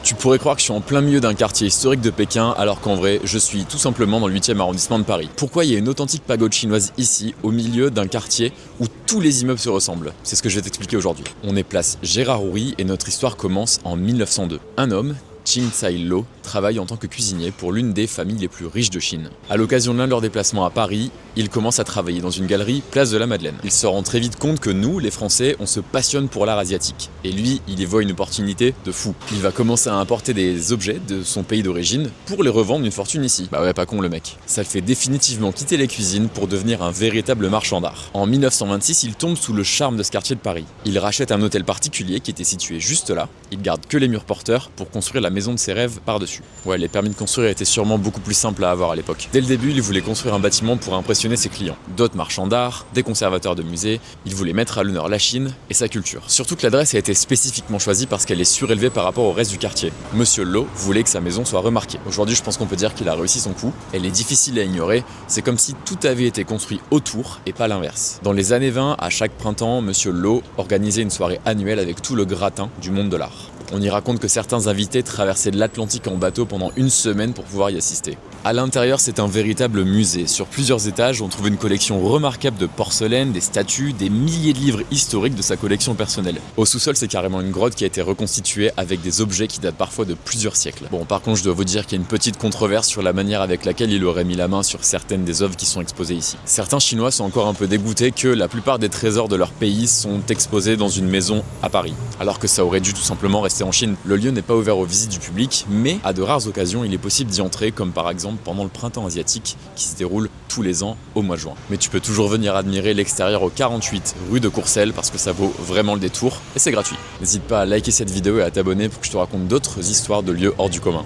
Tu pourrais croire que je suis en plein milieu d'un quartier historique de Pékin, alors qu'en vrai, je suis tout simplement dans le 8e arrondissement de Paris. Pourquoi il y a une authentique pagode chinoise ici, au milieu d'un quartier où tous les immeubles se ressemblent? C'est ce que je vais t'expliquer aujourd'hui. On est place Gérard Houry et notre histoire commence en 1902. Un homme, Ching Tsai-lo, travaille en tant que cuisinier pour l'une des familles les plus riches de Chine. À l'occasion de l'un de leurs déplacements à Paris, il commence à travailler dans une galerie place de la Madeleine. Il se rend très vite compte que nous, les Français, on se passionne pour l'art asiatique. Et lui, il y voit une opportunité de fou. Il va commencer à importer des objets de son pays d'origine pour les revendre une fortune ici. Bah ouais, pas con le mec. Ça le fait définitivement quitter les cuisines pour devenir un véritable marchand d'art. En 1926, il tombe sous le charme de ce quartier de Paris. Il rachète un hôtel particulier qui était situé juste là. Il garde que les murs porteurs pour construire la maison de ses rêves par-dessus. Ouais, les permis de construire étaient sûrement beaucoup plus simples à avoir à l'époque. Dès le début, il voulait construire un bâtiment pour impressionner ses clients. D'autres marchands d'art, des conservateurs de musées, il voulait mettre à l'honneur la Chine et sa culture. Surtout que l'adresse a été spécifiquement choisie parce qu'elle est surélevée par rapport au reste du quartier. Monsieur Lo voulait que sa maison soit remarquée. Aujourd'hui, je pense qu'on peut dire qu'il a réussi son coup. Elle est difficile à ignorer, c'est comme si tout avait été construit autour et pas l'inverse. Dans les années 20, à chaque printemps, Monsieur Lo organisait une soirée annuelle avec tout le gratin du monde de l'art. On y raconte que certains invités traversaient de l'Atlantique en bateau pendant une semaine pour pouvoir y assister. À l'intérieur, c'est un véritable musée. Sur plusieurs étages, on trouve une collection remarquable de porcelaine, des statues, des milliers de livres historiques de sa collection personnelle. Au sous-sol, c'est carrément une grotte qui a été reconstituée avec des objets qui datent parfois de plusieurs siècles. Bon, par contre, je dois vous dire qu'il y a une petite controverse sur la manière avec laquelle il aurait mis la main sur certaines des œuvres qui sont exposées ici. Certains Chinois sont encore un peu dégoûtés que la plupart des trésors de leur pays sont exposés dans une maison à Paris, alors que ça aurait dû tout simplement rester en Chine. Le lieu n'est pas ouvert aux visites du public, mais à de rares occasions, il est possible d'y entrer, comme par exemple pendant le printemps asiatique qui se déroule tous les ans au mois de juin. Mais tu peux toujours venir admirer l'extérieur au 48 rue de Courcelles parce que ça vaut vraiment le détour et c'est gratuit. N'hésite pas à liker cette vidéo et à t'abonner pour que je te raconte d'autres histoires de lieux hors du commun.